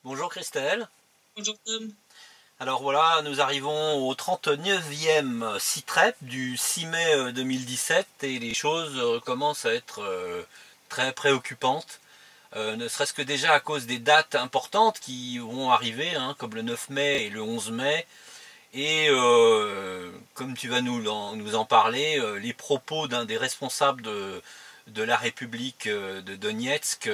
Bonjour Christelle. Bonjour Tom. Alors voilà, nous arrivons au 39e CITREP du 6 mai 2017 et les choses commencent à être très préoccupantes, ne serait-ce que déjà à cause des dates importantes qui vont arriver, hein, comme le 9 mai et le 11 mai. Et comme tu vas nous en parler, les propos d'un des responsables de la République de Donetsk,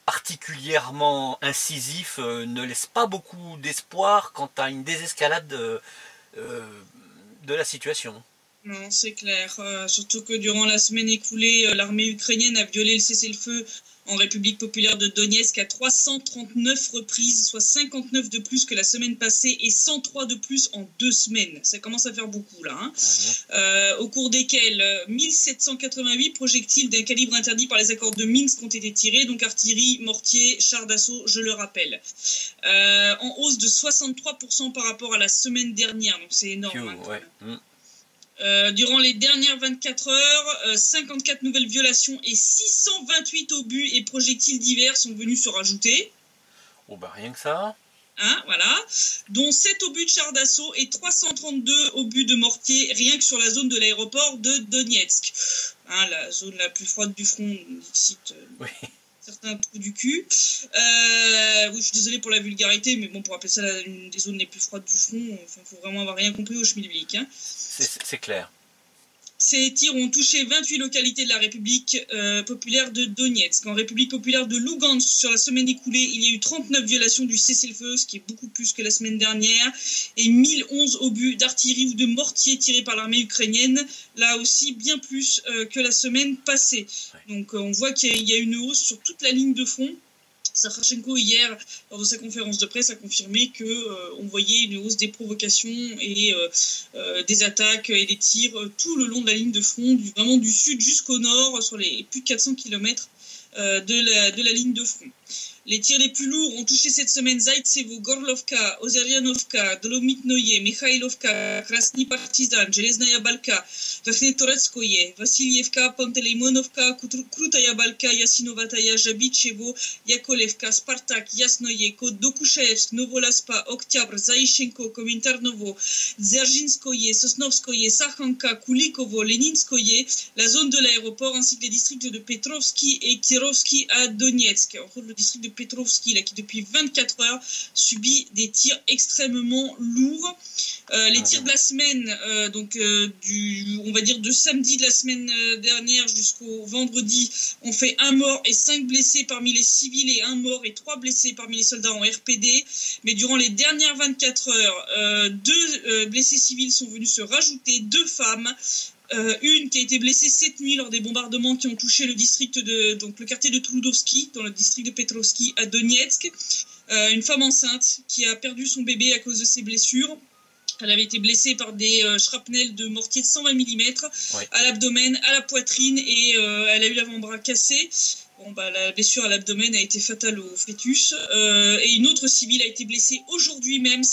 particulièrement incisif, ne laisse pas beaucoup d'espoir quant à une désescalade de la situation. Non, c'est clair. Surtout que durant la semaine écoulée, l'armée ukrainienne a violé le cessez-le-feu en République populaire de Donetsk à 339 reprises, soit 59 de plus que la semaine passée et 103 de plus en 2 semaines. Ça commence à faire beaucoup là. Au cours desquels 1788 projectiles d'un calibre interdit par les accords de Minsk ont été tirés, donc artillerie, mortier, chars d'assaut, je le rappelle. En hausse de 63% par rapport à la semaine dernière, donc c'est énorme. Durant les dernières 24 heures, 54 nouvelles violations et 628 obus et projectiles divers sont venus se rajouter. Oh bah rien que ça. Voilà, dont 7 obus de chars d'assaut et 332 obus de mortier, rien que sur la zone de l'aéroport de Donetsk. La zone la plus froide du front, cite certains trous du cul. Oui, je suis désolé pour la vulgarité, mais bon, pour appeler ça une des zones les plus froides du front, il faut vraiment avoir rien compris au schmilblick. C'est clair. Ces tirs ont touché 28 localités de la République populaire de Donetsk. En République populaire de Lugansk, sur la semaine écoulée, il y a eu 39 violations du cessez-le-feu, ce qui est beaucoup plus que la semaine dernière, et 1011 obus d'artillerie ou de mortier tirés par l'armée ukrainienne, là aussi bien plus que la semaine passée. Donc on voit qu'il y a une hausse sur toute la ligne de front. Sakharchenko, hier, lors de sa conférence de presse, a confirmé qu'on voyait une hausse des provocations et des attaques et des tirs tout le long de la ligne de front, vraiment du sud jusqu'au nord, sur les plus de 400 km de la ligne de front. Les tirs les plus lourds ont touché cette semaine Zaitsevo, Gorlovka, Ozeryanovka, Dolomitnoye, Mikhailovka, Krasny Partizan, Железная Balka, Verkhnetoretskoye, Vassilievka, Panteleymonovka, Krutaya Balka, Yasinovataya, Jabitchevo, Yakolevka, Spartak, Yasnoye, Dokuchaevsk, Novolaspa, Oktyabr, Zaïchenko, Kominternovo, Dzerzhinskoye, Sosnovskoye, Sakhanka, Kulikovo, Leninskoye, la zone de l'aéroport ainsi que les districts de Petrovski et Kirovski à Donetsk. Entre autres, le district de Petrovski, là, qui depuis 24 heures subit des tirs extrêmement lourds. Les tirs de la semaine, on va dire de samedi de la semaine dernière jusqu'au vendredi, ont fait 1 mort et 5 blessés parmi les civils et 1 mort et 3 blessés parmi les soldats en RPD. Mais durant les dernières 24 heures, 2 blessés civils sont venus se rajouter, 2 femmes. Une qui a été blessée cette nuit lors des bombardements qui ont touché le quartier de Trudovski, dans le district de Petrovski à Donetsk. Une femme enceinte qui a perdu son bébé à cause de ses blessures. Elle avait été blessée par des shrapnels de mortier de 120 mm à l'abdomen, à la poitrine et elle a eu l'avant-bras cassé. La blessure à l'abdomen a été fatale au fœtus. Et une autre civile a été blessée aujourd'hui même,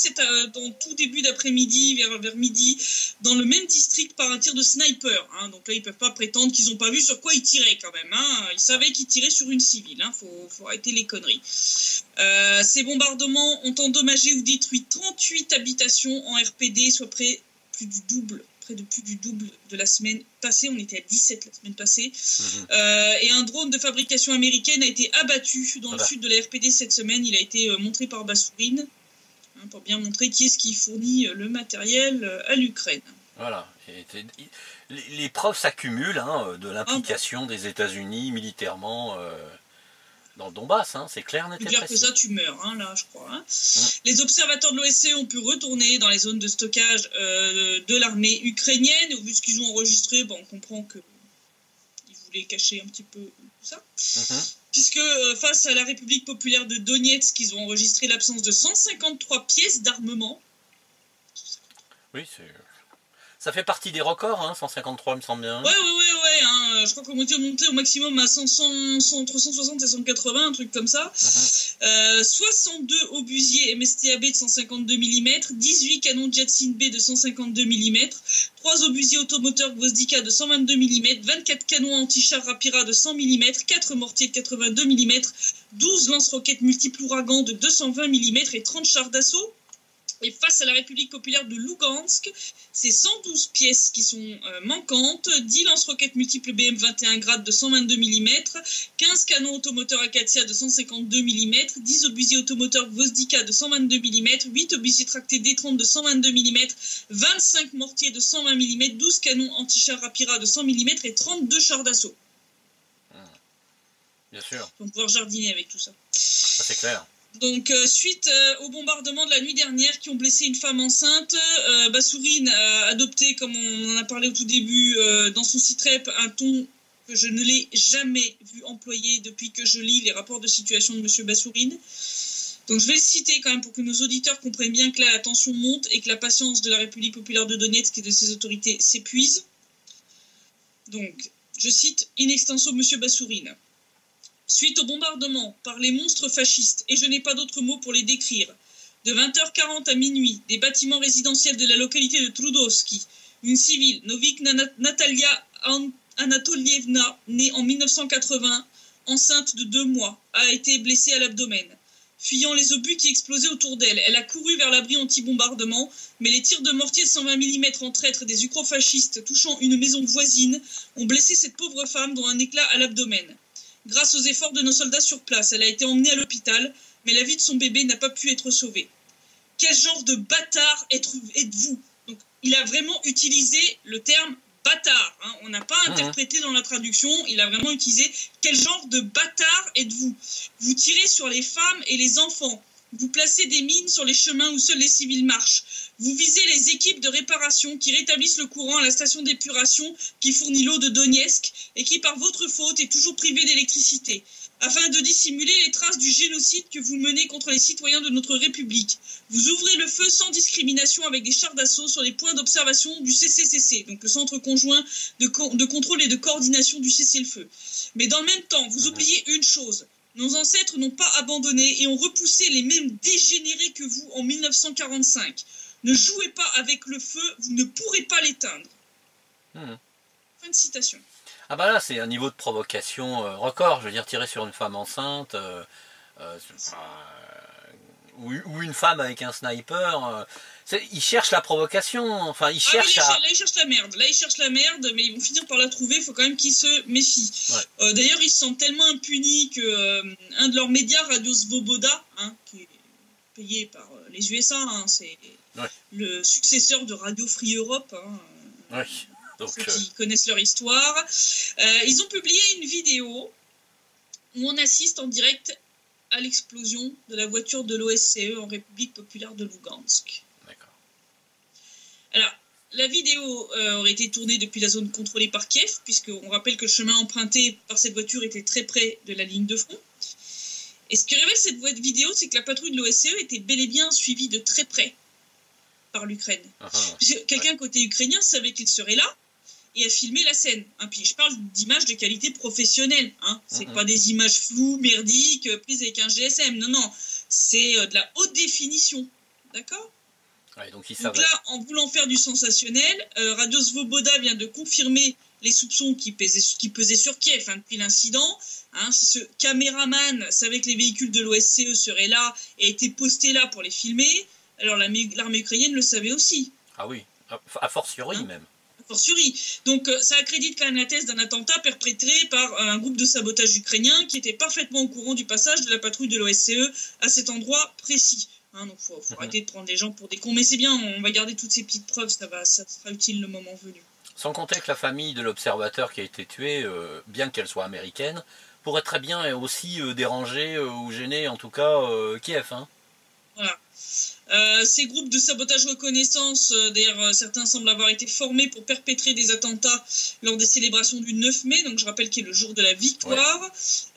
dans tout début d'après-midi, vers midi, dans le même district par un tir de sniper. Donc là, ils ne peuvent pas prétendre qu'ils n'ont pas vu sur quoi ils tiraient quand même. Ils savaient qu'ils tiraient sur une civile. Faut arrêter les conneries. Ces bombardements ont endommagé ou détruit 38 habitations en RPD, soit près de plus du double de la semaine passée. On était à 17 la semaine passée. Et un drone de fabrication américaine a été abattu dans le sud de la RPD cette semaine. Il a été montré par Bassourine, pour bien montrer qui est-ce qui fournit le matériel à l'Ukraine. Voilà. Les preuves s'accumulent de l'implication des États-Unis militairement dans le Donbass, c'est clair, net et précis. Plus clair que ça, tu meurs, là, je crois. Les observateurs de l'OSCE ont pu retourner dans les zones de stockage de l'armée ukrainienne. Et vu ce qu'ils ont enregistré, on comprend qu'ils voulaient cacher un petit peu tout ça. Puisque face à la République populaire de Donetsk, ils ont enregistré l'absence de 153 pièces d'armement. Oui, ça fait partie des records, 153 me semble bien. Ouais, près, hein. Je crois qu'on était monté au maximum à 100, entre 160 et 180, un truc comme ça. 62 obusiers MSTAB de 152 mm, 18 canons Jetsin B de 152 mm, 3 obusiers automoteurs Gwozdika de 122 mm, 24 canons anti-char Rapira de 100 mm, 4 mortiers de 82 mm, 12 lance-roquettes multiples ouragans de 220 mm et 30 chars d'assaut. Et face à la République populaire de Lugansk, c'est 112 pièces qui sont manquantes, 10 lance-roquettes multiples BM-21 Grad de 122 mm, 15 canons automoteurs Akatia de 152 mm, 10 obusiers automoteurs Gwozdika de 122 mm, 8 obusiers tractés D30 de 122 mm, 25 mortiers de 120 mm, 12 canons anti-chars Rapira de 100 mm et 32 chars d'assaut. Bien sûr. On va pouvoir jardiner avec tout ça. Ça, c'est clair. Donc, suite au bombardement de la nuit dernière qui ont blessé une femme enceinte, Bassourine a adopté, comme on en a parlé au tout début, dans son site rep, un ton que je ne l'ai jamais vu employer depuis que je lis les rapports de situation de M. Bassourine. Donc, je vais le citer quand même pour que nos auditeurs comprennent bien que là, la tension monte et que la patience de la République populaire de Donetsk et de ses autorités s'épuise. Donc, je cite in extenso M. Bassourine. Suite au bombardement par les monstres fascistes, et je n'ai pas d'autre mot pour les décrire, de 20h40 à minuit, des bâtiments résidentiels de la localité de Trudovski, une civile, Novik Natalia Anatolievna, née en 1980, enceinte de 2 mois, a été blessée à l'abdomen. Fuyant les obus qui explosaient autour d'elle, elle a couru vers l'abri anti-bombardement, mais les tirs de mortier de 120 mm en traître des ucrofascistes touchant une maison voisine ont blessé cette pauvre femme dont un éclat à l'abdomen. Grâce aux efforts de nos soldats sur place, elle a été emmenée à l'hôpital, mais la vie de son bébé n'a pas pu être sauvée. Quel genre de bâtard êtes-vous ? Donc, il a vraiment utilisé le terme bâtard. Hein. On n'a pas interprété dans la traduction, il a vraiment utilisé quel genre de bâtard êtes-vous ? Vous tirez sur les femmes et les enfants. Vous placez des mines sur les chemins où seuls les civils marchent. Vous visez les équipes de réparation qui rétablissent le courant à la station d'épuration qui fournit l'eau de Donetsk et qui, par votre faute, est toujours privée d'électricité, afin de dissimuler les traces du génocide que vous menez contre les citoyens de notre République. Vous ouvrez le feu sans discrimination avec des chars d'assaut sur les points d'observation du CCCC, donc le Centre conjoint de contrôle et de coordination du cessez-le-feu. Mais dans le même temps, vous oubliez une chose. Nos ancêtres n'ont pas abandonné et ont repoussé les mêmes dégénérés que vous en 1945. Ne jouez pas avec le feu, vous ne pourrez pas l'éteindre. Fin de citation. Ah bah là, c'est un niveau de provocation record. Je veux dire, tirer sur une femme enceinte, ou une femme avec un sniper. Ils cherchent la provocation. Enfin, ils cherchent là, ils cherchent la merde. Là, ils cherchent la merde, mais ils vont finir par la trouver. Il faut quand même qu'ils se méfient. Ouais. D'ailleurs, ils se sentent tellement impunis que un de leurs médias, Radio Svoboda, hein, qui est payé par les USA, hein, c'est le successeur de Radio Free Europe. Hein, donc, ceux qui connaissent leur histoire. Ils ont publié une vidéo où on assiste en direct à l'explosion de la voiture de l'OSCE en République populaire de Lugansk. D'accord. Alors, la vidéo aurait été tournée depuis la zone contrôlée par Kiev, puisqu'on rappelle que le chemin emprunté par cette voiture était très près de la ligne de front. Et ce que révèle cette vidéo, c'est que la patrouille de l'OSCE était bel et bien suivie de très près par l'Ukraine. Quelqu'un côté ukrainien savait qu'il serait là et a filmé la scène. Hein, puis je parle d'images de qualité professionnelle. Hein. C'est pas des images floues, merdiques, prises avec un GSM. Non, non. C'est de la haute définition. D'accord ? Donc là, en voulant faire du sensationnel, Radio Svoboda vient de confirmer les soupçons qui pesaient sur Kiev depuis l'incident. Hein, si ce caméraman savait que les véhicules de l'OSCE seraient là et étaient postés là pour les filmer, alors l'armée ukrainienne le savait aussi. Ah oui, a fortiori même. Fortiori. Donc ça accrédite quand même la thèse d'un attentat perpétré par un groupe de sabotage ukrainien qui était parfaitement au courant du passage de la patrouille de l'OSCE à cet endroit précis. Hein, donc faut arrêter de prendre les gens pour des cons. Mais c'est bien, on va garder toutes ces petites preuves, ça sera utile le moment venu. Sans compter que la famille de l'observateur qui a été tué, bien qu'elle soit américaine, pourrait très bien aussi déranger ou gêner en tout cas Kiev. Hein. Voilà. Ces groupes de sabotage reconnaissance, d'ailleurs certains semblent avoir été formés pour perpétrer des attentats lors des célébrations du 9 mai, donc je rappelle qu'il est le jour de la victoire.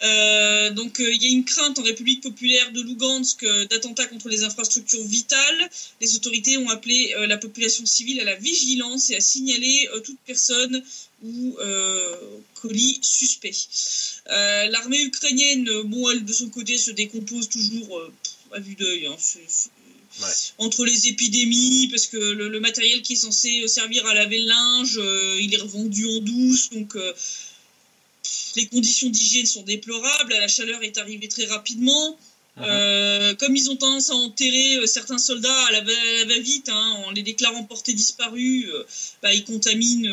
Ouais. Donc il y a une crainte en République populaire de Lougansk d'attentats contre les infrastructures vitales. Les autorités ont appelé la population civile à la vigilance et à signaler toute personne ou colis suspect. L'armée ukrainienne, bon, elle de son côté se décompose toujours à vue d'œil. Hein, ouais. Entre les épidémies, parce que le matériel qui est censé servir à laver le linge, il est revendu en douce, donc les conditions d'hygiène sont déplorables, la chaleur est arrivée très rapidement. Comme ils ont tendance à enterrer certains soldats à la va-vite, hein, en les déclarant portés disparus, ils contaminent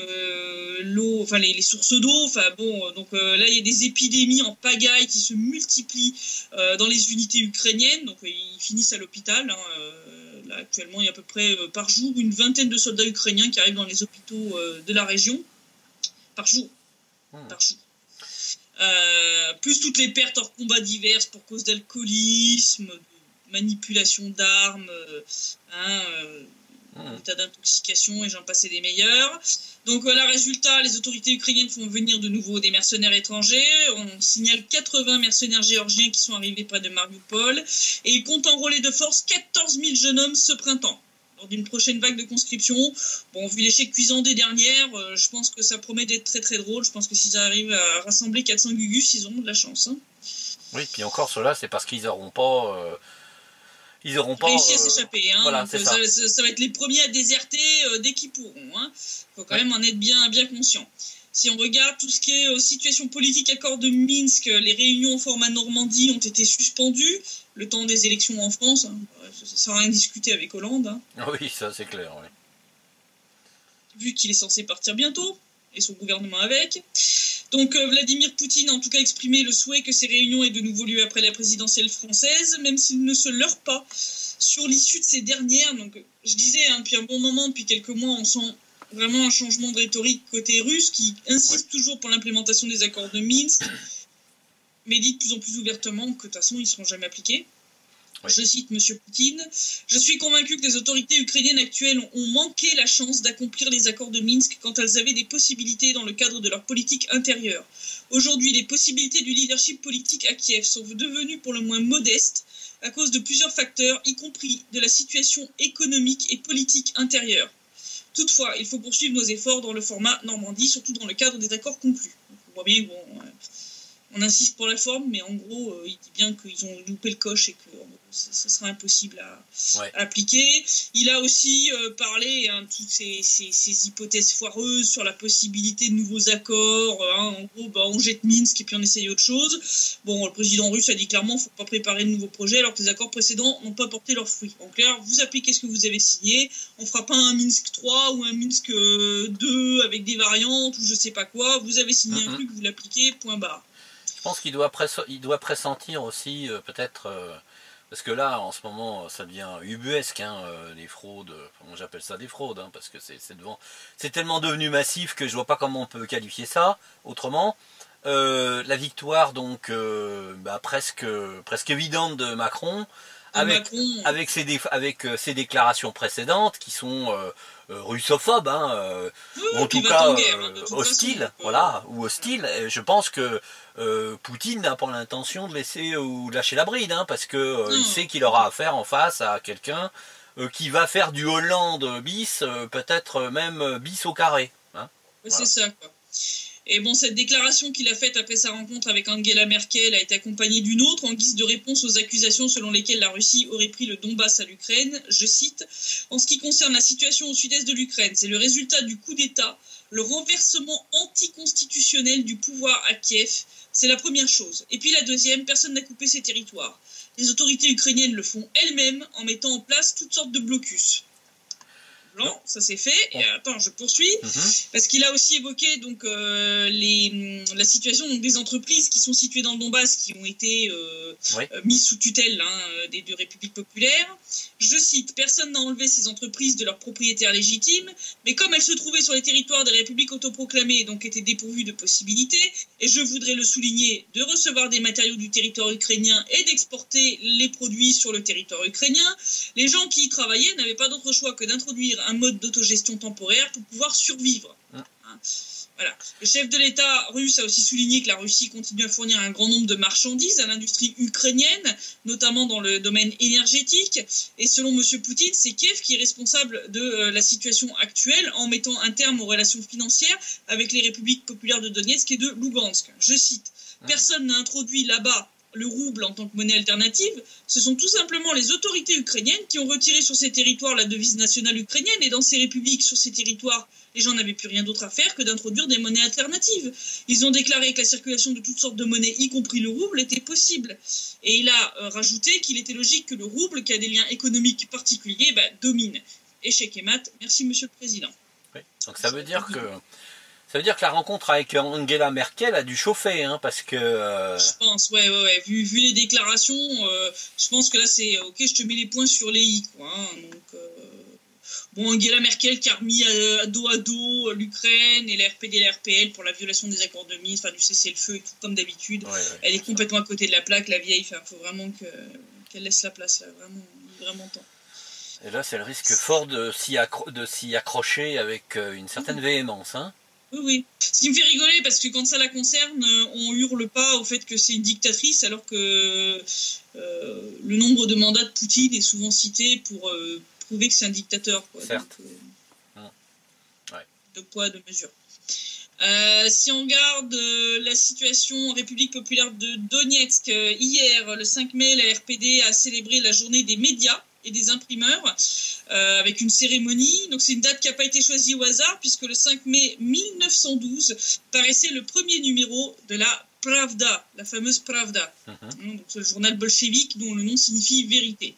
l'eau, enfin les sources d'eau. Enfin bon, donc là il y a des épidémies en pagaille qui se multiplient dans les unités ukrainiennes. Donc ils finissent à l'hôpital. Hein, là actuellement il y a à peu près par jour une vingtaine de soldats ukrainiens qui arrivent dans les hôpitaux de la région par jour. Par jour. Plus toutes les pertes hors combat diverses pour cause d'alcoolisme, de manipulation d'armes, d'état d'intoxication et j'en passais des meilleurs. Donc voilà, résultat, les autorités ukrainiennes font venir de nouveau des mercenaires étrangers. On signale 80 mercenaires géorgiens qui sont arrivés près de Mariupol et ils comptent enrôler de force 14 000 jeunes hommes ce printemps. Lors d'une prochaine vague de conscription. Bon, vu l'échec cuisant des dernières, je pense que ça promet d'être très très drôle. Je pense que s'ils arrivent à rassembler 400 gugus, ils auront de la chance. Hein. Oui, puis encore cela, c'est parce qu'ils n'auront pas... réussi à s'échapper. Hein, voilà, donc, ça va être les premiers à déserter dès qu'ils pourront. Hein. Faut quand même en être bien conscient. Si on regarde tout ce qui est situation politique, accord de Minsk, les réunions en format Normandie ont été suspendues le temps des élections en France. Hein. Ça sert à rien discuter avec Hollande. Hein. Oui, ça c'est clair. Oui. Vu qu'il est censé partir bientôt, et son gouvernement avec. Donc Vladimir Poutine a en tout cas exprimé le souhait que ces réunions aient de nouveau lieu après la présidentielle française, même s'il ne se leurre pas sur l'issue de ces dernières. Donc je disais, hein, depuis un bon moment, depuis quelques mois, on sent vraiment un changement de rhétorique côté russe qui insiste toujours pour l'implémentation des accords de Minsk, mais dit de plus en plus ouvertement que de toute façon ils ne seront jamais appliqués. Oui. Je cite M. Poutine, « Je suis convaincu que les autorités ukrainiennes actuelles ont manqué la chance d'accomplir les accords de Minsk quand elles avaient des possibilités dans le cadre de leur politique intérieure. Aujourd'hui, les possibilités du leadership politique à Kiev sont devenues pour le moins modestes à cause de plusieurs facteurs, y compris de la situation économique et politique intérieure. Toutefois, il faut poursuivre nos efforts dans le format Normandie, surtout dans le cadre des accords conclus. » On voit bien on insiste pour la forme, mais en gros, il dit bien qu'ils ont loupé le coche et que ça sera impossible à appliquer. Il a aussi parlé de toutes ces hypothèses foireuses sur la possibilité de nouveaux accords. Hein, en gros, on jette Minsk et puis on essaye autre chose. Bon, le président russe a dit clairement qu'il ne faut pas préparer de nouveaux projets alors que les accords précédents n'ont pas porté leurs fruits. En clair, vous appliquez ce que vous avez signé. On ne fera pas un Minsk 3 ou un Minsk 2 avec des variantes ou je ne sais pas quoi. Vous avez signé un truc, vous l'appliquez, point barre. Je pense qu'il doit pressentir aussi peut-être... parce que là, en ce moment, ça devient ubuesque, hein, les fraudes. Moi, j'appelle ça des fraudes, hein, parce que c'est tellement devenu massif que je vois pas comment on peut qualifier ça autrement. La victoire, donc, presque évidente de Macron, avec ses déclarations précédentes qui sont russophobe, ou en tout cas hostile, ou hostile. Je pense que Poutine n'a pas l'intention de laisser ou lâcher la bride, parce que il sait qu'il aura affaire en face à quelqu'un qui va faire du Hollande bis, peut-être même bis au carré. Hein, c'est ça, quoi. Et bon, cette déclaration qu'il a faite après sa rencontre avec Angela Merkel a été accompagnée d'une autre en guise de réponse aux accusations selon lesquelles la Russie aurait pris le Donbass à l'Ukraine. Je cite, « En ce qui concerne la situation au sud-est de l'Ukraine, c'est le résultat du coup d'État, le renversement anticonstitutionnel du pouvoir à Kiev. C'est la première chose. Et puis la deuxième, personne n'a coupé ses territoires. Les autorités ukrainiennes le font elles-mêmes en mettant en place toutes sortes de blocus. » Non, ça c'est fait. Et attends, je poursuis. Parce qu'il a aussi évoqué donc, la situation donc, des entreprises qui sont situées dans le Donbass, qui ont été mises sous tutelle des deux républiques populaires. Je cite, personne n'a enlevé ces entreprises de leurs propriétaires légitimes, mais comme elles se trouvaient sur les territoires des républiques autoproclamées et donc étaient dépourvues de possibilités, et je voudrais le souligner, de recevoir des matériaux du territoire ukrainien et d'exporter les produits sur le territoire ukrainien, les gens qui y travaillaient n'avaient pas d'autre choix que d'introduire un mode d'autogestion temporaire pour pouvoir survivre. Voilà. Le chef de l'État russe a aussi souligné que la Russie continue à fournir un grand nombre de marchandises à l'industrie ukrainienne, notamment dans le domaine énergétique. Et selon M. Poutine, c'est Kiev qui est responsable de la situation actuelle en mettant un terme aux relations financières avec les républiques populaires de Donetsk et de Lugansk. Je cite, « Personne n'a introduit là-bas le rouble en tant que monnaie alternative, ce sont tout simplement les autorités ukrainiennes qui ont retiré sur ces territoires la devise nationale ukrainienne et dans ces républiques, sur ces territoires, les gens n'avaient plus rien d'autre à faire que d'introduire des monnaies alternatives. Ils ont déclaré que la circulation de toutes sortes de monnaies, y compris le rouble, était possible. Et il a rajouté qu'il était logique que le rouble, qui a des liens économiques particuliers, domine. Échec et mat. Merci, Monsieur le Président. Oui. Donc ça veut dire que la rencontre avec Angela Merkel a dû chauffer, parce que... Je pense, ouais. Vu les déclarations, je pense que là, c'est ok, je te mets les points sur les i, quoi. Donc, bon, Angela Merkel qui a remis à dos l'Ukraine et la RPD et la RPL pour la violation des accords de Minsk, du cessez-le-feu et tout, comme d'habitude. Elle est complètement à côté de la plaque, la vieille. Il faut vraiment qu'elle laisse la place, là, vraiment temps. Et là, c'est le risque fort de s'y accrocher avec une certaine véhémence, Oui. Ce qui me fait rigoler, parce que quand ça la concerne, on hurle pas au fait que c'est une dictatrice, alors que le nombre de mandats de Poutine est souvent cité pour prouver que c'est un dictateur. Quoi. Certes. Donc, de poids, de mesure. Si on regarde la situation en République populaire de Donetsk, hier, le 5 mai, la RPD a célébré la journée des médias et des imprimeurs avec une cérémonie. Donc c'est une date qui n'a pas été choisie au hasard puisque le 5 mai 1912 paraissait le premier numéro de la Pravda, la fameuse Pravda. Donc, c'est le journal bolchevique dont le nom signifie vérité.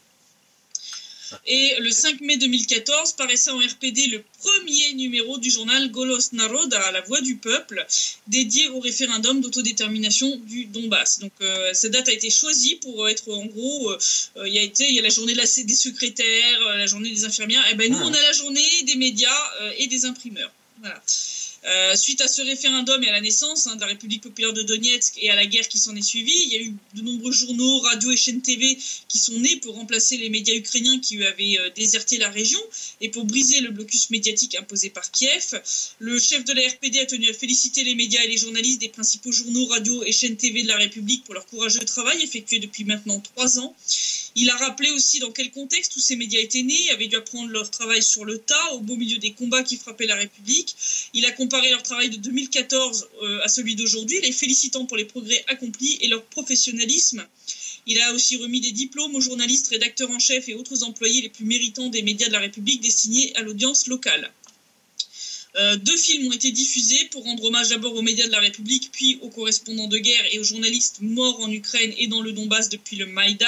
Et le 5 mai 2014 paraissait en RPD le premier numéro du journal Golos Naroda, la voix du peuple, dédié au référendum d'autodétermination du Donbass. Donc cette date a été choisie pour être en gros, il y a la journée des secrétaires, la journée des infirmières, et nous on a la journée des médias et des imprimeurs. Voilà. Suite à ce référendum et à la naissance de la République populaire de Donetsk et à la guerre qui s'en est suivie, il y a eu de nombreux journaux, radios et chaînes TV qui sont nés pour remplacer les médias ukrainiens qui avaient déserté la région et pour briser le blocus médiatique imposé par Kiev. Le chef de la RPD a tenu à féliciter les médias et les journalistes des principaux journaux, radios et chaînes TV de la République pour leur courageux travail effectué depuis maintenant 3 ans. Il a rappelé aussi dans quel contexte tous ces médias étaient nés, avaient dû apprendre leur travail sur le tas, au beau milieu des combats qui frappaient la République. Il a comparé leur travail de 2014 à celui d'aujourd'hui, les félicitant pour les progrès accomplis et leur professionnalisme. Il a aussi remis des diplômes aux journalistes, rédacteurs en chef et autres employés les plus méritants des médias de la République destinés à l'audience locale. 2 films ont été diffusés pour rendre hommage d'abord aux médias de la République, puis aux correspondants de guerre et aux journalistes morts en Ukraine et dans le Donbass depuis le Maïdan.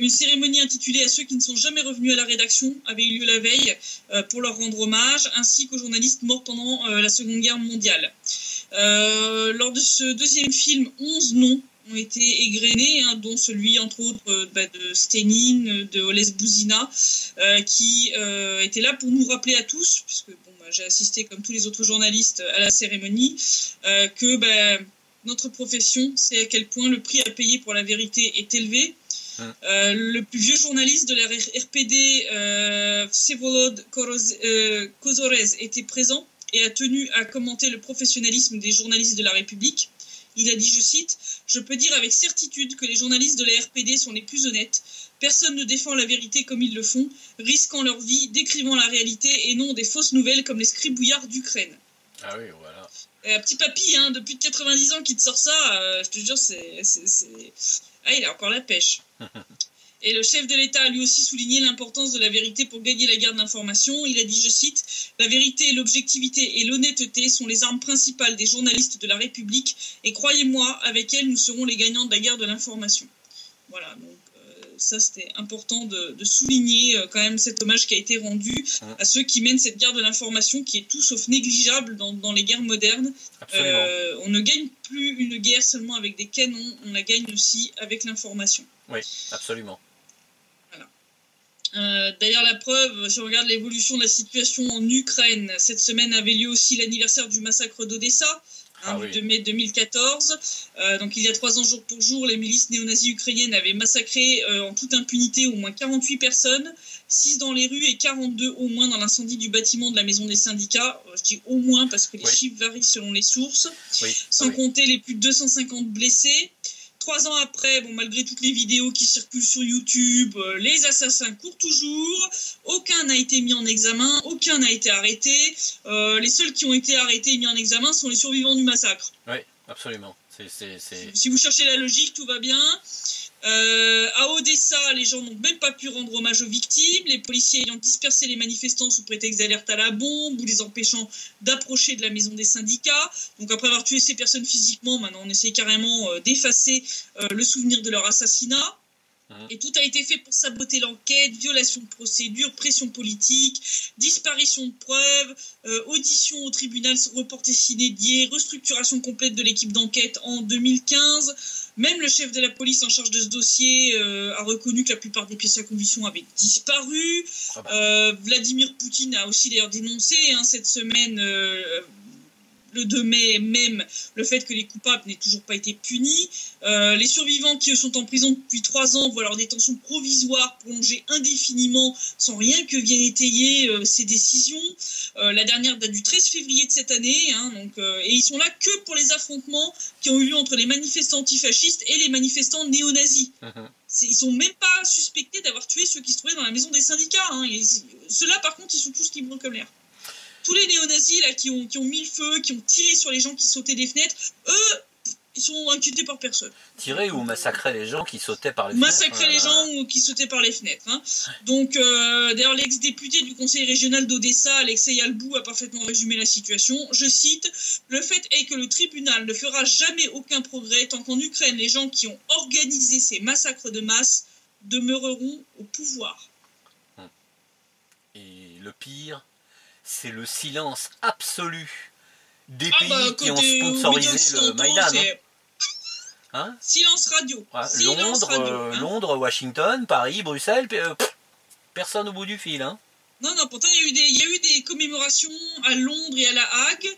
Une cérémonie intitulée à ceux qui ne sont jamais revenus à la rédaction avait eu lieu la veille pour leur rendre hommage, ainsi qu'aux journalistes morts pendant la Seconde Guerre mondiale. Lors de ce 2e film, 11 noms ont été égrenés, dont celui, entre autres, de Stenin, de Oles Bouzina, qui était là pour nous rappeler à tous, puisque j'ai assisté, comme tous les autres journalistes, à la cérémonie, que notre profession, c'est à quel point le prix à payer pour la vérité est élevé. Le plus vieux journaliste de la RPD, Vsevolod Kozorez, était présent et a tenu à commenter le professionnalisme des journalistes de la République. Il a dit, je cite, « Je peux dire avec certitude que les journalistes de la RPD sont les plus honnêtes. Personne ne défend la vérité comme ils le font, risquant leur vie, décrivant la réalité et non des fausses nouvelles comme les scribouillards d'Ukraine. » Ah oui, voilà. Un petit papy de plus de 90 ans qui te sort ça, je te jure, Ah, il a encore la pêche. Et le chef de l'État a lui aussi souligné l'importance de la vérité pour gagner la guerre de l'information. Il a dit, je cite, « La vérité, l'objectivité et l'honnêteté sont les armes principales des journalistes de la République et croyez-moi, avec elles, nous serons les gagnants de la guerre de l'information. » Voilà, donc ça c'était important de souligner quand même cet hommage qui a été rendu à ceux qui mènent cette guerre de l'information qui est tout sauf négligeable dans les guerres modernes. On ne gagne plus une guerre seulement avec des canons, on la gagne aussi avec l'information. Oui, absolument. D'ailleurs, la preuve, si on regarde l'évolution de la situation en Ukraine, cette semaine avait lieu aussi l'anniversaire du massacre d'Odessa, du 2 mai 2014. Donc il y a 3 ans jour pour jour, les milices néo-nazis ukrainiennes avaient massacré en toute impunité au moins 48 personnes, 6 dans les rues et 42 au moins dans l'incendie du bâtiment de la maison des syndicats. Je dis au moins parce que les chiffres varient selon les sources, sans compter les plus de 250 blessés. 3 ans après, malgré toutes les vidéos qui circulent sur YouTube, les assassins courent toujours, aucun n'a été mis en examen, aucun n'a été arrêté. Les seuls qui ont été arrêtés et mis en examen sont les survivants du massacre. Oui, absolument. Si vous cherchez la logique, tout va bien. À Odessa, les gens n'ont même pas pu rendre hommage aux victimes, les policiers ayant dispersé les manifestants sous prétexte d'alerte à la bombe ou les empêchant d'approcher de la maison des syndicats. Donc après avoir tué ces personnes physiquement, maintenant on essaie carrément d'effacer le souvenir de leur assassinat. Et tout a été fait pour saboter l'enquête, violation de procédure, pression politique, disparition de preuves, audition au tribunal reporté sine die, restructuration complète de l'équipe d'enquête en 2015. Même le chef de la police en charge de ce dossier a reconnu que la plupart des pièces à conviction avaient disparu. Vladimir Poutine a aussi d'ailleurs dénoncé cette semaine, le 2 mai même, le fait que les coupables n'aient toujours pas été punis. Les survivants qui sont en prison depuis 3 ans voient leur détention provisoire prolongée indéfiniment sans rien que vienne étayer ces décisions. La dernière date du 13 février de cette année, et ils sont là que pour les affrontements qui ont eu lieu entre les manifestants antifascistes et les manifestants néo-nazis. Ils sont même pas suspectés d'avoir tué ceux qui se trouvaient dans la maison des syndicats. Ceux-là, par contre, ils sont tous libres comme l'air. Tous les néo-nazis là, qui ont mis le feu, qui ont tiré sur les gens qui sautaient des fenêtres, eux, ils sont inquiétés par personne. Tirer ou massacrer les gens qui sautaient par les fenêtres. Massacrer les gens qui sautaient par les fenêtres. Donc, d'ailleurs, l'ex-député du conseil régional d'Odessa, Alexei Albou, a parfaitement résumé la situation. Je cite, « Le fait est que le tribunal ne fera jamais aucun progrès tant qu'en Ukraine, les gens qui ont organisé ces massacres de masse demeureront au pouvoir. » Et le pire, c'est le silence absolu des pays qui ont sponsorisé le Maïdan. Silence radio. Londres, Washington, Paris, Bruxelles, personne au bout du fil. Non, pourtant il y a eu des commémorations à Londres et à La Hague.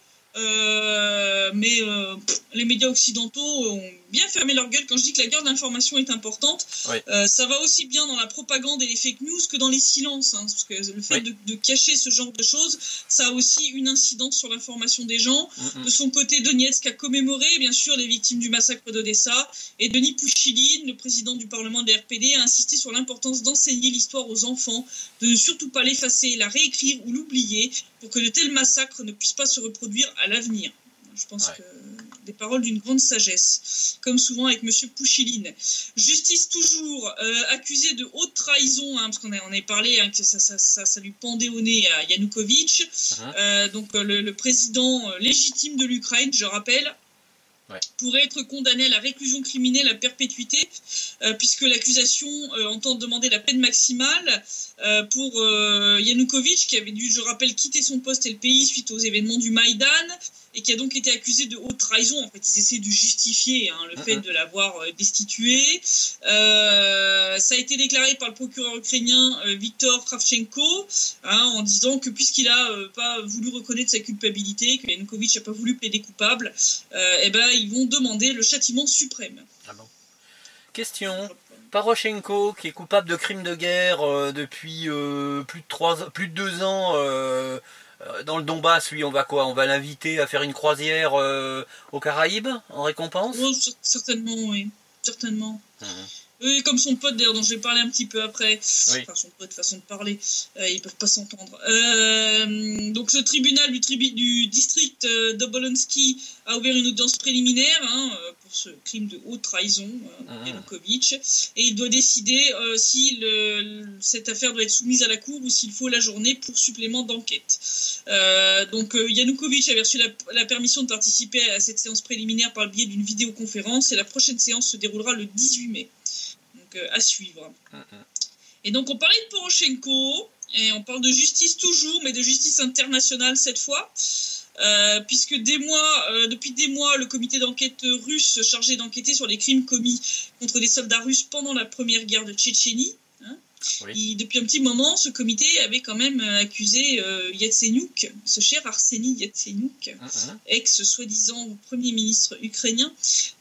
Mais les médias occidentaux ont bien fermé leur gueule. Quand je dis que la guerre d'information est importante, ça va aussi bien dans la propagande et les fake news que dans les silences, parce que le fait de cacher ce genre de choses, ça a aussi une incidence sur l'information des gens. De son côté, Donetsk a commémoré bien sûr les victimes du massacre d'Odessa, et Denis Pouchiline, le président du Parlement de la RPD, a insisté sur l'importance d'enseigner l'histoire aux enfants, de ne surtout pas l'effacer, la réécrire ou l'oublier, pour que de tels massacres ne puissent pas se reproduire à l'avenir. Je pense que des paroles d'une grande sagesse, comme souvent avec M. Pouchiline. Justice toujours, accusé de haute trahison, parce qu'on en a parlé, que ça lui pendait au nez à Yanukovych, donc le président légitime de l'Ukraine, je rappelle, pourrait être condamné à la réclusion criminelle à perpétuité, puisque l'accusation entend demander la peine maximale pour Yanukovych, qui avait dû, je rappelle, quitter son poste et le pays suite aux événements du Maïdan, et qui a donc été accusé de haute trahison. En fait, ils essaient de justifier le fait de l'avoir destitué. Ça a été déclaré par le procureur ukrainien Viktor Kravchenko, en disant que puisqu'il n'a pas voulu reconnaître sa culpabilité, que Yanukovych n'a pas voulu plaider coupable, ils vont demander le châtiment suprême. Ah bon. Question. Poroshenko, qui est coupable de crimes de guerre depuis plus de 2 ans dans le Donbass, lui, on va quoi? On va l'inviter à faire une croisière aux Caraïbes en récompense? Certainement, oui. Certainement. Oui, comme son pote d'ailleurs, dont je vais parler un petit peu après. Enfin, son pote, façon de parler, ils peuvent pas s'entendre. Donc, le tribunal du district d'Obolonsky a ouvert une audience préliminaire pour ce crime de haute trahison, Yanukovych, et il doit décider si cette affaire doit être soumise à la cour ou s'il faut la journée pour supplément d'enquête. Donc, Yanukovych avait reçu la permission de participer à cette séance préliminaire par le biais d'une vidéoconférence, et la prochaine séance se déroulera le 18 mai. Donc à suivre. Mhm. Et donc on parlait de Poroshenko, et on parle de justice toujours, mais de justice internationale cette fois. Puisque depuis des mois, le comité d'enquête russe chargé d'enquêter sur les crimes commis contre des soldats russes pendant la première guerre de Tchétchénie, oui. Depuis un petit moment, ce comité avait quand même accusé Yatsenyuk, ce cher Arseny Yatsenyuk, ex-soi-disant premier ministre ukrainien,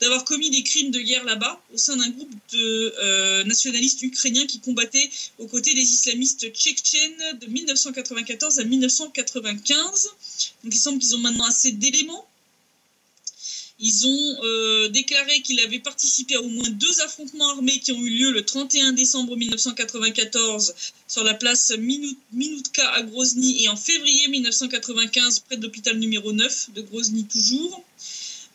d'avoir commis des crimes de guerre là-bas au sein d'un groupe de nationalistes ukrainiens qui combattaient aux côtés des islamistes tchétchènes de 1994 à 1995. Donc il semble qu'ils ont maintenant assez d'éléments. Ils ont déclaré qu'il avait participé à au moins 2 affrontements armés qui ont eu lieu le 31 décembre 1994 sur la place Minutka à Grozny et en février 1995 près de l'hôpital numéro 9 de Grozny toujours.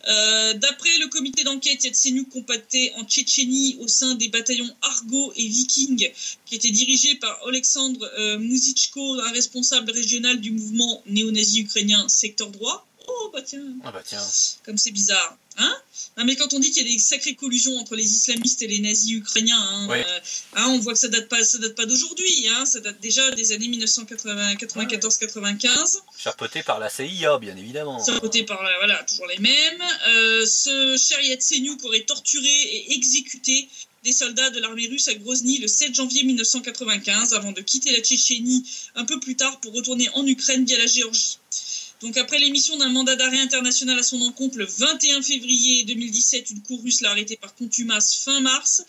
D'après le comité d'enquête, Yatsenyuk combattait en Tchétchénie au sein des bataillons Argo et Viking qui étaient dirigés par Oleksandr Muzitchko, un responsable régional du mouvement néo-nazi ukrainien Secteur Droit. Oh bah tiens. Ah bah tiens. Comme c'est bizarre, hein? Non mais quand on dit qu'il y a des sacrées collusions entre les islamistes et les nazis ukrainiens, hein, ouais. On voit que ça date pas d'aujourd'hui, hein, ça date déjà des années 1994-95. Chapeauté par la CIA, bien évidemment. Chapeauté par toujours les mêmes. Ce cher Yatsenyuk aurait torturé et exécuté des soldats de l'armée russe à Grozny le 7 janvier 1995 avant de quitter la Tchétchénie un peu plus tard pour retourner en Ukraine via la Géorgie. Donc après l'émission d'un mandat d'arrêt international à son encontre le 21 février 2017, une cour russe l'a arrêté par contumace fin mars,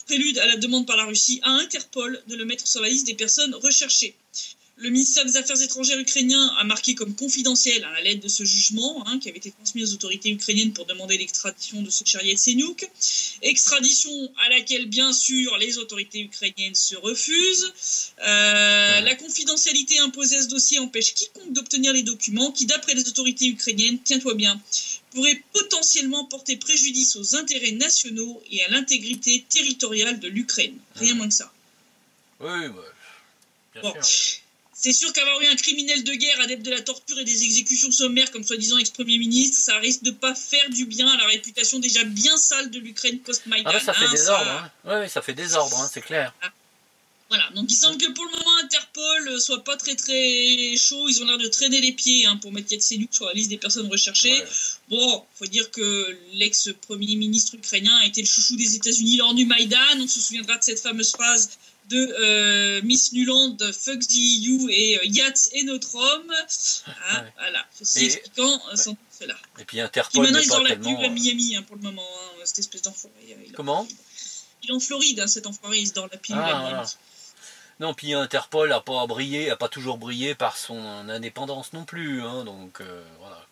prélude à la demande par la Russie à Interpol de le mettre sur la liste des personnes recherchées. Le ministère des Affaires étrangères ukrainien a marqué comme confidentiel la lettre de ce jugement qui avait été transmise aux autorités ukrainiennes pour demander l'extradition de ce cher Yatsenyuk. Extradition à laquelle, bien sûr, les autorités ukrainiennes se refusent. La confidentialité imposée à ce dossier empêche quiconque d'obtenir les documents qui, d'après les autorités ukrainiennes, tiens-toi bien, pourraient potentiellement porter préjudice aux intérêts nationaux et à l'intégrité territoriale de l'Ukraine. Rien moins que ça. Oui, bien sûr. C'est sûr qu'avoir eu un criminel de guerre, adepte de la torture et des exécutions sommaires comme soi-disant ex-premier ministre, ça risque de pas faire du bien à la réputation déjà bien sale de l'Ukraine post-Maïdan. Ah ça fait désordre, Oui, ça fait désordre, c'est clair. Voilà, donc il semble que pour le moment Interpol soit pas très très chaud, ils ont l'air de traîner les pieds pour mettre Yatsenyuk sur la liste des personnes recherchées. Ouais. Bon, faut dire que l'ex-premier ministre ukrainien a été le chouchou des États-Unis lors du Maïdan, on se souviendra de cette fameuse phrase de Miss Nuland, Fuck the EU et Yats est notre homme. Voilà, ceci expliquant sans cela. Et puis Interpol n'est pas tellement... à Miami pour le moment, cette espèce d'enfoiré. Comment ? Il est en Floride, cet enfoiré, il se dort la pilule à Miami. Voilà. Non, puis Interpol a pas toujours brillé par son indépendance non plus, donc voilà.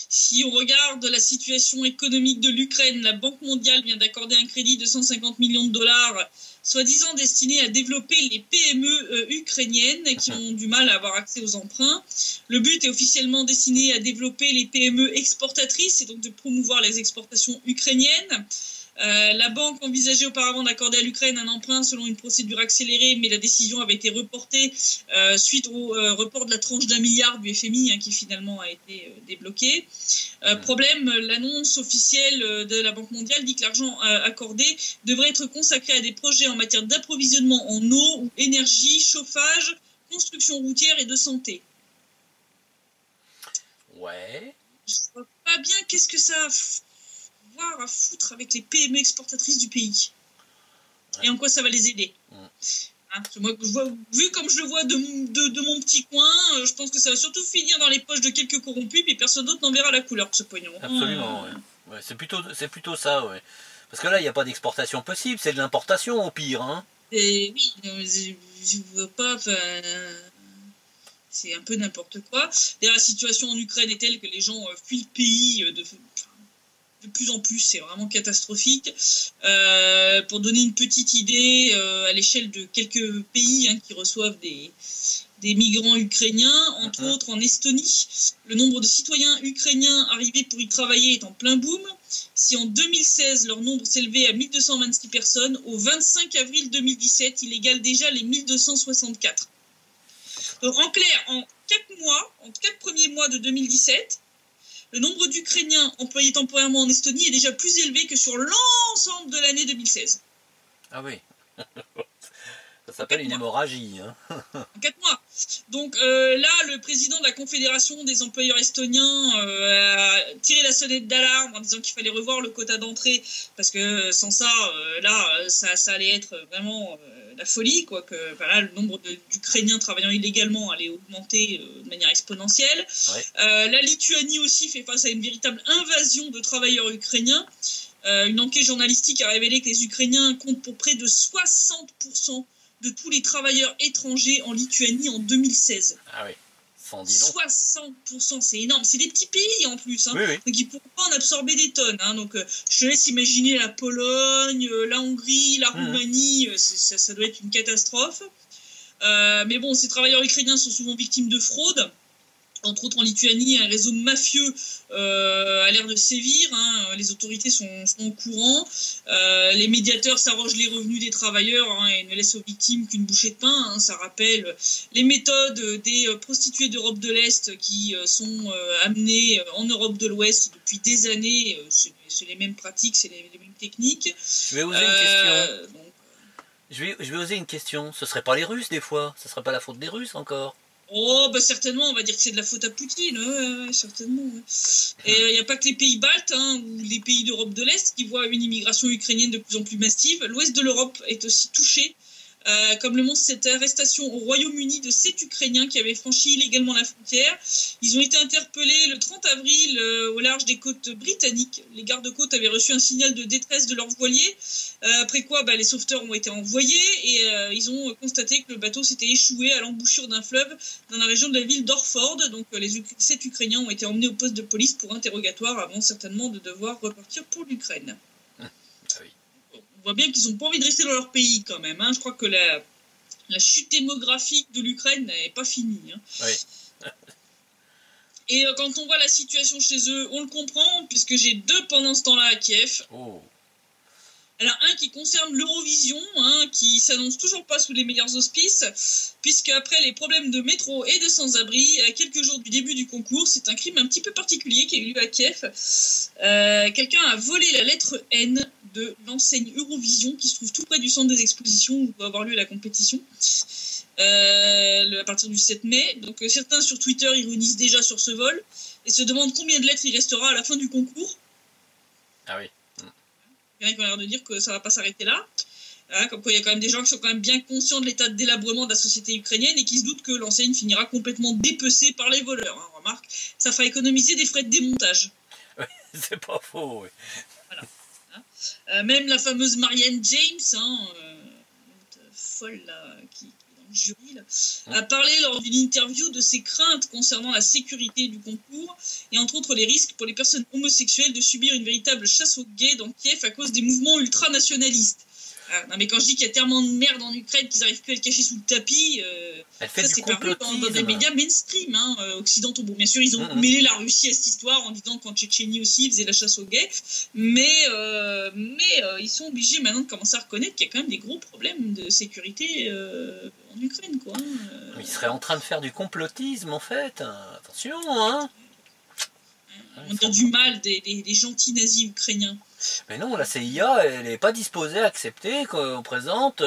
Si on regarde la situation économique de l'Ukraine, la Banque mondiale vient d'accorder un crédit de 150 millions de dollars, soi-disant destiné à développer les PME ukrainiennes qui ont du mal à avoir accès aux emprunts. Le but est officiellement destiné à développer les PME exportatrices et donc de promouvoir les exportations ukrainiennes. La banque envisageait auparavant d'accorder à l'Ukraine un emprunt selon une procédure accélérée, mais la décision avait été reportée suite au report de la tranche d'1 milliard du FMI qui finalement a été débloqué. Problème, l'annonce officielle de la Banque mondiale dit que l'argent accordé devrait être consacré à des projets en matière d'approvisionnement en eau ou énergie, chauffage, construction routière et de santé. Ouais. Je vois pas bien qu'est-ce que ça a à foutre avec les PME exportatrices du pays. Ouais. Et en quoi ça va les aider. Moi, vu comme je le vois de mon petit coin, je pense que ça va surtout finir dans les poches de quelques corrompus, puis personne d'autre n'en verra la couleur de ce pognon. Absolument, ouais, c'est plutôt ça, ouais. Parce que là, il n'y a pas d'exportation possible, c'est de l'importation au pire. Et oui, je vois pas... c'est un peu n'importe quoi. D'ailleurs, la situation en Ukraine est telle que les gens fuient le pays de plus en plus, c'est vraiment catastrophique. Pour donner une petite idée, à l'échelle de quelques pays qui reçoivent des migrants ukrainiens, entre autres en Estonie, le nombre de citoyens ukrainiens arrivés pour y travailler est en plein boom. Si en 2016, leur nombre s'élevait à 1226 personnes, au 25 avril 2017, il égale déjà les 1264. Donc en clair, en 4 premiers mois de 2017, le nombre d'Ukrainiens employés temporairement en Estonie est déjà plus élevé que sur l'ensemble de l'année 2016. Ah oui. Ça s'appelle une hémorragie. Hein. En 4 mois. Donc là, le président de la Confédération des employeurs estoniens a tiré la sonnette d'alarme en disant qu'il fallait revoir le quota d'entrée parce que sans ça, ça allait être vraiment la folie, quoi. Que voilà, le nombre d'Ukrainiens travaillant illégalement allait augmenter de manière exponentielle. Ouais. La Lituanie aussi fait face à une véritable invasion de travailleurs ukrainiens. Une enquête journalistique a révélé que les Ukrainiens comptent pour près de 60% de tous les travailleurs étrangers en Lituanie en 2016. Ah oui, 110 long. 60%, c'est énorme. C'est des petits pays en plus. Hein. Oui, oui. Donc ils ne pourront pas en absorber des tonnes. Hein. Donc je te laisse imaginer la Pologne, la Hongrie, la Roumanie. Ça doit être une catastrophe. Mais bon, ces travailleurs ukrainiens sont souvent victimes de fraude. Entre autres en Lituanie, un réseau mafieux a l'air de sévir. Hein. Les autorités sont au courant. Les médiateurs s'arrogent les revenus des travailleurs et ne laissent aux victimes qu'une bouchée de pain. Hein. Ça rappelle les méthodes des prostituées d'Europe de l'Est qui sont amenées en Europe de l'Ouest depuis des années. C'est les mêmes pratiques, c'est les mêmes techniques. Je vais oser une question. Je vais oser une question. Ce serait pas les Russes des fois? Ce serait pas la faute des Russes encore? Oh, bah certainement, on va dire que c'est de la faute à Poutine, certainement. Ouais. Et il n'y a pas que les pays baltes ou les pays d'Europe de l'Est qui voient une immigration ukrainienne de plus en plus massive. L'ouest de l'Europe est aussi touché, comme le montre cette arrestation au Royaume-Uni de 7 Ukrainiens qui avaient franchi illégalement la frontière. Ils ont été interpellés le 30 avril au large des côtes britanniques. Les gardes-côtes avaient reçu un signal de détresse de leurs voiliers, après quoi les sauveteurs ont été envoyés et ils ont constaté que le bateau s'était échoué à l'embouchure d'un fleuve dans la région de la ville d'Orford. Donc les 7 Ukrainiens ont été emmenés au poste de police pour interrogatoire avant certainement de devoir repartir pour l'Ukraine. Ah oui. On voit bien qu'ils n'ont pas envie de rester dans leur pays quand même. Hein. Je crois que la chute démographique de l'Ukraine n'est pas finie. Hein. Oui. Et quand on voit la situation chez eux, on le comprend, puisque j'ai 2 pendant ce temps-là à Kiev. Oh. Alors un qui concerne l'Eurovision, qui s'annonce toujours pas sous les meilleurs auspices, puisque après les problèmes de métro et de sans-abri, à quelques jours du début du concours, c'est un crime un petit peu particulier qui a eu lieu à Kiev. Quelqu'un a volé la lettre N de l'enseigne Eurovision, qui se trouve tout près du centre des expositions où doit avoir lieu la compétition, à partir du 7 mai. Donc certains sur Twitter ironisent déjà sur ce vol et se demandent combien de lettres il restera à la fin du concours. Ah oui. Il y en a qui ont l'air de dire que ça ne va pas s'arrêter là. Comme quoi, il y a quand même des gens qui sont quand même bien conscients de l'état de délabrement de la société ukrainienne et qui se doutent que l'enseigne finira complètement dépecée par les voleurs. Hein. Remarque, ça fera économiser des frais de démontage. Oui, c'est pas faux. Oui. Voilà. Même la fameuse Marianne James, folle là, qui est dans le jury, là, a parlé lors d'une interview de ses craintes concernant la sécurité du concours et entre autres les risques pour les personnes homosexuelles de subir une véritable chasse aux gays dans Kiev à cause des mouvements ultranationalistes. Non mais quand je dis qu'il y a tellement de merde en Ukraine qu'ils n'arrivent plus à le cacher sous le tapis, ça c'est paru dans des médias mainstream, occidentaux. Bon, bien sûr, ils ont mêlé la Russie à cette histoire en disant qu'en Tchétchénie aussi, ils faisaient la chasse aux gays, mais ils sont obligés maintenant de commencer à reconnaître qu'il y a quand même des gros problèmes de sécurité en Ukraine, quoi. Ils seraient en train de faire du complotisme, en fait. Attention, hein. On va dire du mal des gentils nazis ukrainiens. Mais non, la CIA, elle n'est pas disposée à accepter qu'on présente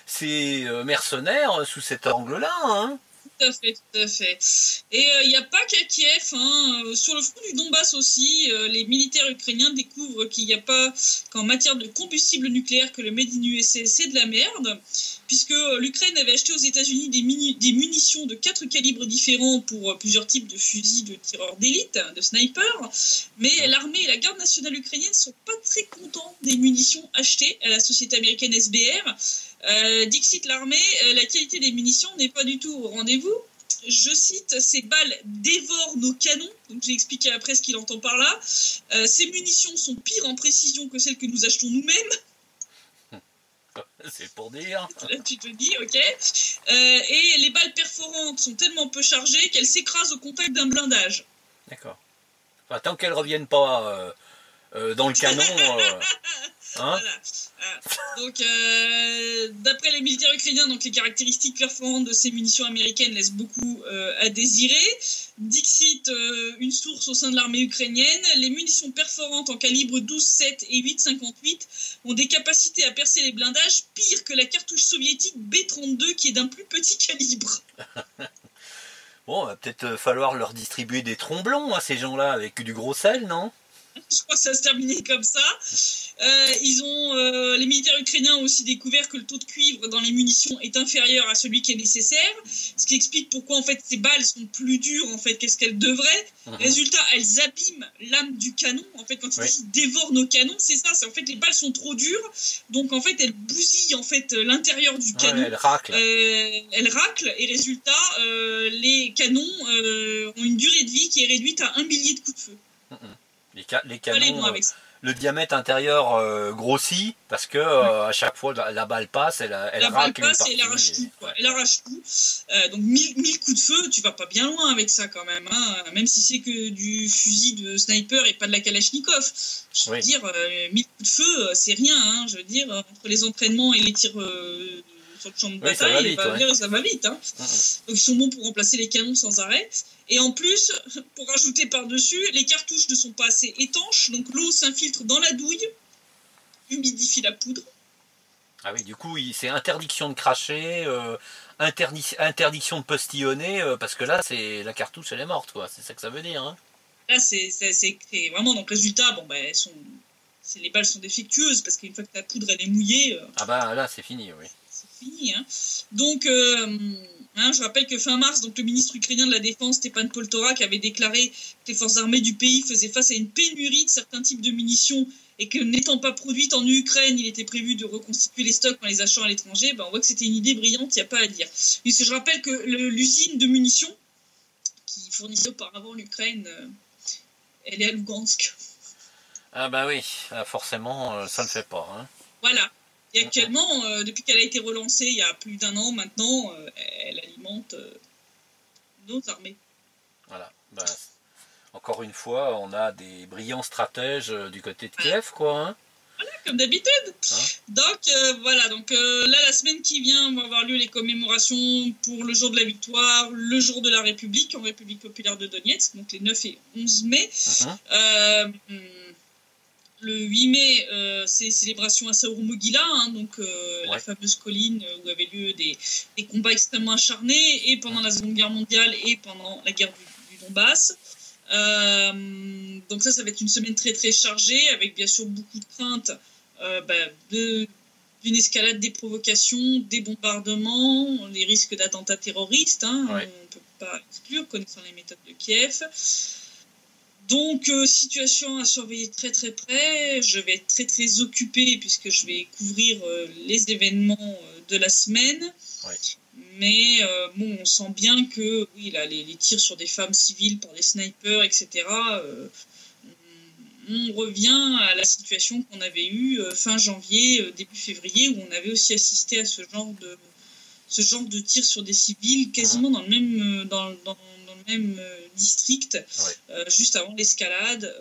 ces mercenaires sous cet angle-là. Hein. Tout à fait. Et il n'y a pas qu'à Kiev. Sur le front du Donbass aussi, les militaires ukrainiens découvrent qu'il n'y a pas qu'en matière de combustible nucléaire que le Made in USA, c'est de la merde. Puisque l'Ukraine avait acheté aux États-Unis des munitions de 4 calibres différents pour plusieurs types de fusils de tireurs d'élite, de snipers, mais l'armée et la garde nationale ukrainienne ne sont pas très contents des munitions achetées à la société américaine SBR. Dixit l'armée, la qualité des munitions n'est pas du tout au rendez-vous. Je cite, ces balles dévorent nos canons, donc j'ai expliqué après ce qu'il entend par là. Ces munitions sont pires en précision que celles que nous achetons nous-mêmes. C'est pour dire. Là, tu te dis, ok. Et les balles perforantes sont tellement peu chargées qu'elles s'écrasent au contact d'un blindage. D'accord. Enfin, tant qu'elles ne reviennent pas dans le canon. Hein. Voilà. Donc, d'après les militaires ukrainiens, donc les caractéristiques performantes de ces munitions américaines laissent beaucoup à désirer. Dixit, une source au sein de l'armée ukrainienne, les munitions perforantes en calibre 12,7 et 8,58 ont des capacités à percer les blindages pire que la cartouche soviétique B-32 qui est d'un plus petit calibre. Bon, va peut-être falloir leur distribuer des tromblons à ces gens-là avec du gros sel, non? Je crois que ça va se terminer comme ça. Les militaires ukrainiens ont aussi découvert que le taux de cuivre dans les munitions est inférieur à celui qui est nécessaire, ce qui explique pourquoi en fait ces balles sont plus dures en fait qu'est-ce qu'elles devraient. Résultat, elles abîment l'âme du canon. En fait, quand ils dévorent nos canons, c'est ça. C'est en fait les balles sont trop dures, donc en fait elles bousillent en fait l'intérieur du canon. Elles raclent. Elles raclent et résultat, les canons ont une durée de vie qui est réduite à 1 millier de coups de feu. Les canons, le diamètre intérieur grossit parce que à chaque fois la balle passe, elle racle une partie. Elle arrache tout. Elle arrache tout. Donc 1000 coups de feu, tu vas pas bien loin avec ça quand même. Hein. Même si c'est que du fusil de sniper et pas de la Kalachnikov. Je veux dire, 1000 coups de feu, c'est rien. Hein. Je veux dire, entre les entraînements et les tirs sur le champ de bataille, ça va vite. Hein. Donc ils sont bons pour remplacer les canons sans arrêt. Et en plus, pour rajouter par-dessus, les cartouches ne sont pas assez étanches, donc l'eau s'infiltre dans la douille, humidifie la poudre. Ah oui, du coup, c'est interdiction de cracher, interdiction de postillonner, parce que là, la cartouche, elle est morte, quoi. C'est ça que ça veut dire. Hein. Là, c'est vraiment, donc résultat, les balles sont défectueuses, parce qu'une fois que ta poudre, elle est mouillée... ah bah là, c'est fini, oui. C'est fini, hein. Donc... je rappelle que fin mars, donc le ministre ukrainien de la Défense, Stepan Poltorak, avait déclaré que les forces armées du pays faisaient face à une pénurie de certains types de munitions et que n'étant pas produites en Ukraine, il était prévu de reconstituer les stocks en les achetant à l'étranger. On voit que c'était une idée brillante, il n'y a pas à dire. Je rappelle que l'usine de munitions qui fournissait auparavant l'Ukraine, elle est à Lugansk. Ah bah oui, forcément, ça ne fait pas. Hein. Voilà. Et actuellement, depuis qu'elle a été relancée il y a plus d'1 an maintenant, elle alimente nos armées. Voilà. Bah, encore une fois, on a des brillants stratèges du côté de Kiev, quoi. Hein. Voilà, comme d'habitude. Hein. Donc, là, la semaine qui vient, vont avoir lieu les commémorations pour le jour de la victoire, le jour de la République, en République populaire de Donetsk, donc les 9 et 11 mai. Le 8 mai, c'est célébration à Saour-Mogila, la fameuse colline où avaient lieu des combats extrêmement acharnés, et pendant la Seconde Guerre mondiale et pendant la guerre du Donbass. Donc ça va être une semaine très très chargée, avec bien sûr beaucoup de craintes d'une escalade des provocations, des bombardements, les risques d'attentats terroristes, on ne peut pas exclure, connaissant les méthodes de Kiev. Donc, situation à surveiller très très près. Je vais être très très occupée puisque je vais couvrir les événements de la semaine. Ouais. Mais on sent bien que les tirs sur des femmes civiles par des snipers, etc., on revient à la situation qu'on avait eue fin janvier, début février, où on avait aussi assisté à ce genre de tirs sur des civils, quasiment dans le même district, juste avant l'escalade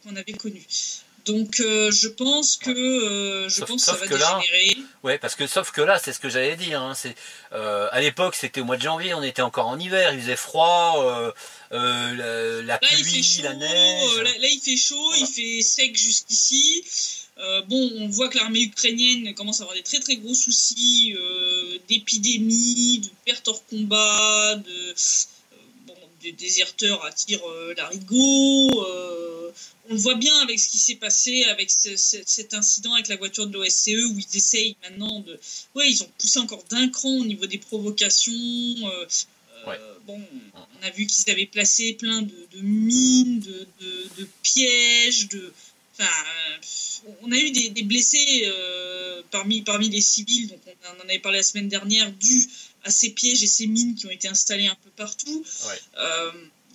qu'on avait connue. Donc je pense que ça va dégénérer. Ouais, parce que sauf que là, c'est ce que j'allais dire. Hein, à l'époque, c'était au mois de janvier, on était encore en hiver, il faisait froid, la pluie, la neige. Là, il fait chaud, il fait sec jusqu'ici. On voit que l'armée ukrainienne commence à avoir des très très gros soucis d'épidémie, de pertes hors combat, des déserteurs à tir larigot. On le voit bien avec ce qui s'est passé avec cet incident avec la voiture de l'OSCE où ils essayent maintenant ils ont poussé encore d'un cran au niveau des provocations. On a vu qu'ils avaient placé plein de mines, de pièges, on a eu des blessés parmi les civils, donc on en avait parlé la semaine dernière, dû à ces pièges et ces mines qui ont été installées un peu partout.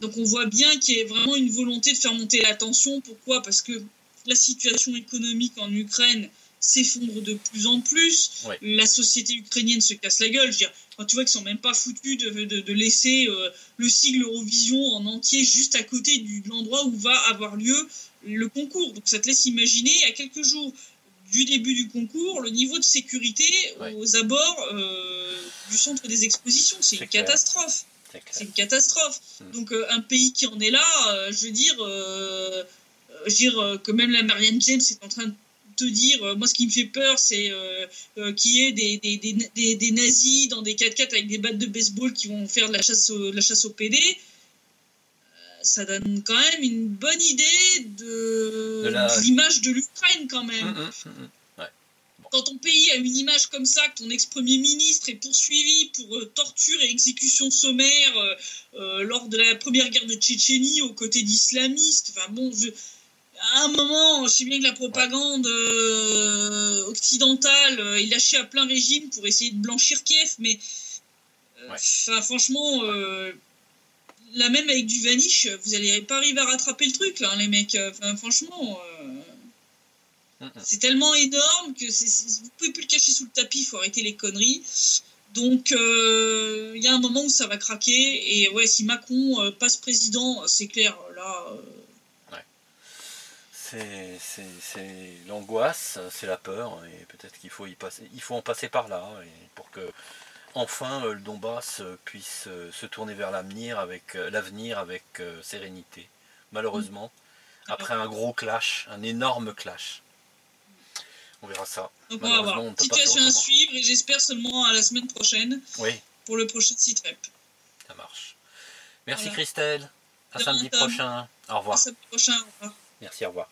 Donc on voit bien qu'il y a vraiment une volonté de faire monter la tension. Pourquoi ? Parce que la situation économique en Ukraine s'effondre de plus en plus. La société ukrainienne se casse la gueule. Je veux dire, quand tu vois qu'ils ne sont même pas foutus de laisser le sigle Eurovision en entier juste à côté de l'endroit où va avoir lieu le concours. Donc ça te laisse imaginer, à quelques jours du début du concours, le niveau de sécurité aux abords du centre des expositions. C'est une catastrophe. C'est une catastrophe. Donc un pays qui en est là, je veux dire que même la Marianne James est en train de te dire, moi ce qui me fait peur, c'est qu'il y ait des nazis dans des 4x4 avec des battes de baseball qui vont faire de la chasse au PD. Ça donne quand même une bonne idée de l'image de l'Ukraine quand même. Ouais. Bon. Quand ton pays a une image comme ça, que ton ex-premier ministre est poursuivi pour torture et exécution sommaire lors de la première guerre de Tchétchénie aux côtés d'islamistes, enfin bon, à un moment, je sais bien que la propagande occidentale est lâchée à plein régime pour essayer de blanchir Kiev, mais franchement... Là même avec du vanish, vous n'allez pas arriver à rattraper le truc là, les mecs. Franchement, c'est tellement énorme que vous pouvez plus le cacher sous le tapis. Il faut arrêter les conneries. Donc il y a un moment où ça va craquer. Et ouais, si Macron passe président, c'est clair. Là. C'est l'angoisse, c'est la peur, et peut-être qu'il faut y passer. Il faut en passer par là, et pour que enfin le Donbass puisse se tourner vers l'avenir avec sérénité. Malheureusement, après un gros clash, un énorme clash. On verra ça. Donc on va voir. Situation à suivre, et j'espère seulement à la semaine prochaine pour le prochain site-rep. Ça marche. Merci Christelle. À samedi prochain. Au revoir. À samedi prochain. Au revoir. Merci, au revoir.